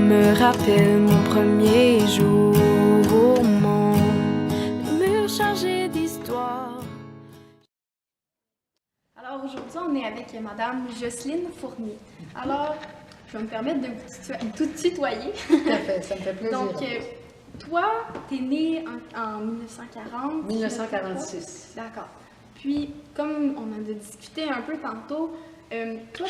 me rappelle mon premier jour au monde, les murs chargés d'histoire. Alors aujourd'hui, on est avec Madame Jocelyne Fournier. Alors, je vais me permettre de vous tout tutoyer. Tout à fait, ça me fait plaisir. Donc, toi, tu es née en 1940. 1946. D'accord. Puis, comme on en a discuté un peu tantôt, toi,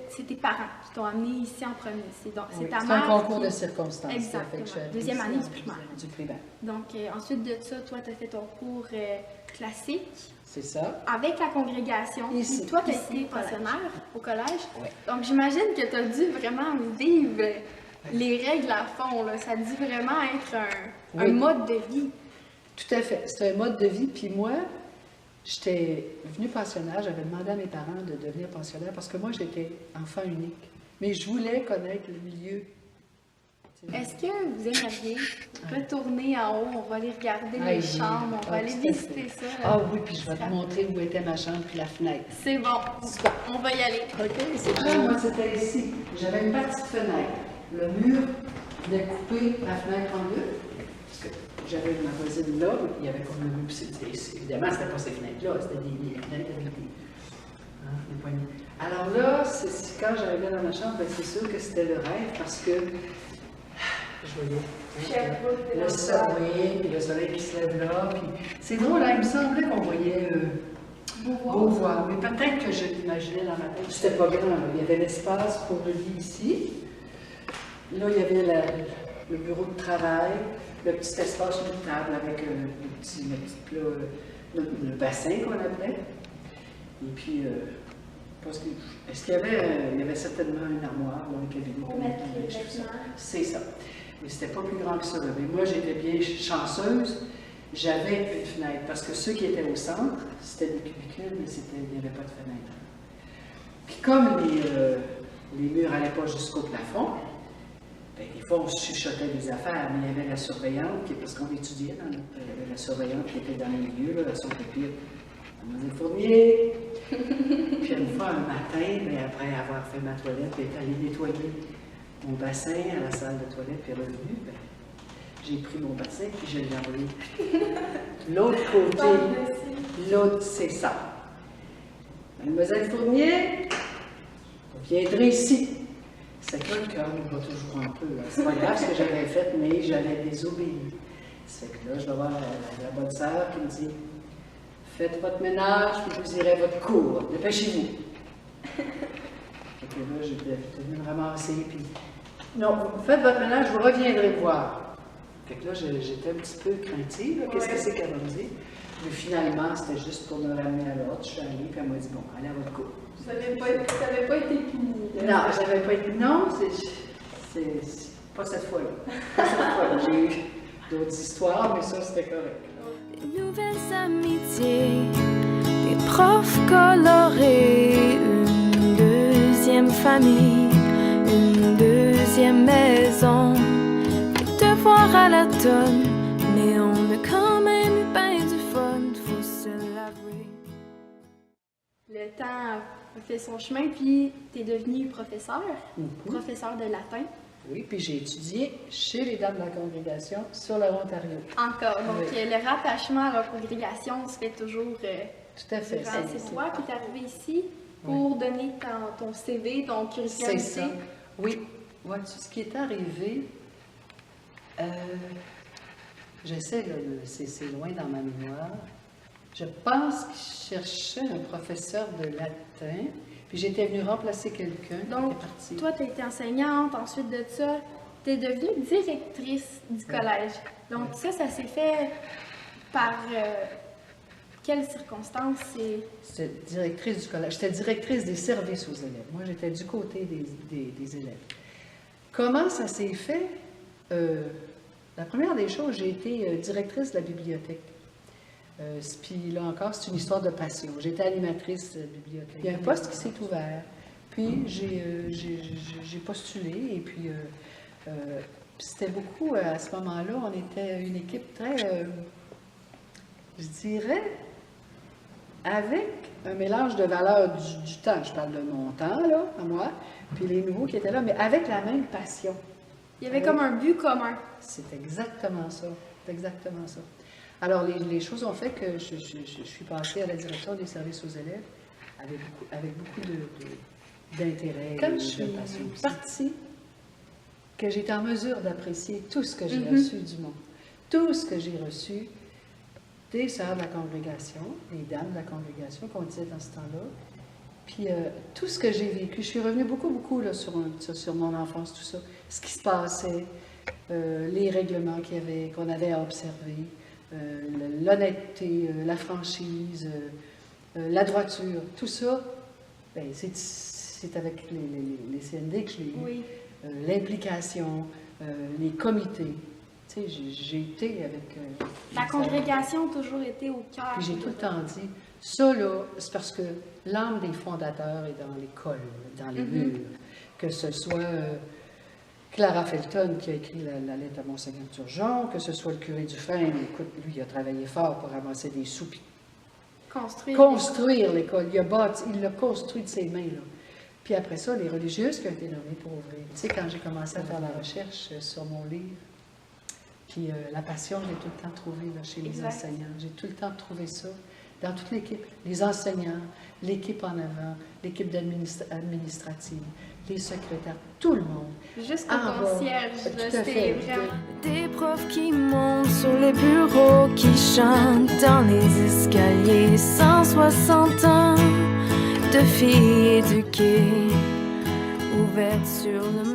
c'est tes parents qui t'ont amené ici en premier. C'est Oui, ta c'est mère. un concours de circonstances. Exactement. Deuxième année du primaire. Du primaire. Donc, ensuite de ça, toi, tu as fait ton cours classique. C'est ça. Avec la congrégation. Ici. Puis toi, tu as été pensionnaire au collège. Oui. Donc, j'imagine que tu as dû vraiment vivre les règles à fond. Là. Ça a dû vraiment être un mode de vie. Tout à fait. C'est un mode de vie. Puis moi, j'étais venue pensionnaire. J'avais demandé à mes parents de devenir pensionnaire parce que moi, j'étais enfant unique. Mais je voulais connaître le milieu. Est-ce que vous aimeriez retourner en haut? On va aller regarder les chambres, on va aller visiter ça. Ah oui, puis je vais te montrer où était ma chambre puis la fenêtre. C'est bon, on va y aller. OK, c'est ça. Moi, c'était ici. J'avais une petite fenêtre. Le mur venait couper la fenêtre en deux. Parce que j'avais ma voisine là, il y avait comme le mur. Évidemment, c'était pas ces fenêtres-là, c'était des fenêtres avec des poignées. Alors là, quand j'arrivais dans ma chambre, ben, c'est sûr que c'était le rêve parce que je voyais le soleil, puis le soleil qui se lève là. C'est drôle, hein, il me semblait qu'on voyait Beauvoir, mais peut-être que je l'imaginais dans ma tête. C'était pas grand, là. Il y avait l'espace pour le lit ici. Là, il y avait le bureau de travail, le petit espace de table avec le petit plat, le bassin qu'on appelait. Et puis, est-ce qu'il y avait, il y avait certainement une armoire ou un cabinet pour mettre les vêtements? C'est ça. Mais c'était pas plus grand que ça. Mais moi, j'étais bien chanceuse. J'avais une fenêtre, parce que ceux qui étaient au centre, c'était des cubicules, mais il n'y avait pas de fenêtre. Puis comme les murs n'allaient pas jusqu'au plafond, bien, des fois on chuchotait des affaires, mais il y avait la surveillante, parce qu'on étudiait, il y avait la surveillante qui était dans les milieux, là, son papier, Mademoiselle Fournier. Puis une fois, un matin, mais après avoir fait ma toilette, elle est allée nettoyer mon bassin à la salle de toilette, puis revenue, ben, j'ai pris mon bassin puis je l'ai envoyé. L'autre côté, l'autre, c'est ça. Mademoiselle Fournier, vous viendrez ici. C'est que le cœur nous va toujours un peu. C'est pas grave ce que j'avais fait, mais j'avais désobéi. C'est que là, je vais voir la bonne sœur qui me dit faites votre ménage, puis vous irez à votre cours. Dépêchez-vous. Fait que là, j'étais venue me ramasser, puis non, faites votre ménage, vous reviendrez me voir. Fait que là, j'étais un petit peu craintive, qu'est-ce que c'est qu'elle va me dire? Mais finalement, c'était juste pour me ramener à l'ordre. Je suis allée, puis elle m'a dit, bon, allez à votre cours. Ça n'avait pas été puni. Non, j'avais pas été. Non, c'est pas cette fois-là. Pas cette fois-là. J'ai eu d'autres histoires, mais ça, c'était correct. Des nouvelles amitiés, des profs colorés, une deuxième famille, une deuxième maison. Voir à la tonne, mais on a quand même eu bien du fun, faut se l'avouer. Le temps a fait son chemin, puis tu es devenu professeur, professeur de latin. Oui, puis j'ai étudié chez les dames de la congrégation sur le Ontario. Encore, donc le rattachement à la congrégation se fait toujours. Tout à fait. C'est toi qui es arrivé ici pour donner ton CV, ton curriculum. C'est ça. Oui. Ouais, ce qui est arrivé. J'essaie, c'est loin dans ma mémoire. Je pense qu'il cherchait un professeur de latin, puis j'étais venue remplacer quelqu'un. Donc, toi, tu as été enseignante, ensuite de ça, tu es devenue directrice du collège. Donc, ça s'est fait par quelles circonstances? J'étais directrice du collège. J'étais directrice des services aux élèves. Moi, j'étais du côté des élèves. Comment ça s'est fait? La première des choses, j'ai été directrice de la bibliothèque. Puis là encore, c'est une histoire de passion. J'étais animatrice de bibliothèque. Il y a un poste qui s'est ouvert. Puis j'ai postulé et puis c'était beaucoup, à ce moment-là, on était une équipe très, je dirais, avec un mélange de valeurs du temps. Je parle de mon temps, là, à moi, puis les nouveaux qui étaient là, mais avec la même passion. Il y avait comme un but commun. C'est exactement ça. C'est exactement ça. Alors, les choses ont fait que je suis passée à la direction des services aux élèves avec beaucoup d'intérêt. Quand je suis partie, que j'étais en mesure d'apprécier tout ce que j'ai reçu du monde, tout ce que j'ai reçu des sœurs de la congrégation, les dames de la congrégation, qu'on disait dans ce temps-là, puis tout ce que j'ai vécu. Je suis revenue beaucoup là, sur mon enfance, tout ça, ce qui se passait, les règlements qu'on avait à observer, l'honnêteté, la franchise, la droiture, tout ça, ben, c'est avec les CND que je l'ai eu. Oui. L'implication, les comités. Tu sais, j'ai été avec... La congrégation a toujours été au cœur. Puis j'ai tout le temps dit, ça là, c'est parce que l'âme des fondateurs est dans l'école, dans les murs. Que ce soit Clara Felton qui a écrit la lettre à Monseigneur Turgeon, que ce soit le curé Dufresne, écoute, lui, il a travaillé fort pour ramasser des sous, puis construire l'école. Il l'a construit de ses mains, là. Puis après ça, les religieuses qui ont été nommées pour ouvrir. Tu sais, quand j'ai commencé à faire la recherche sur mon livre, puis la passion, j'ai tout le temps trouvé là, chez les enseignants. J'ai tout le temps trouvé ça dans toute l'équipe. Les enseignants, l'équipe en avant, l'équipe administrative, les secrétaires, tout le monde. Jusqu'au concierge, c'était vraiment... Des profs qui montent sur les bureaux, qui chantent dans les escaliers, 160 ans de filles éduquées, ouvertes sur le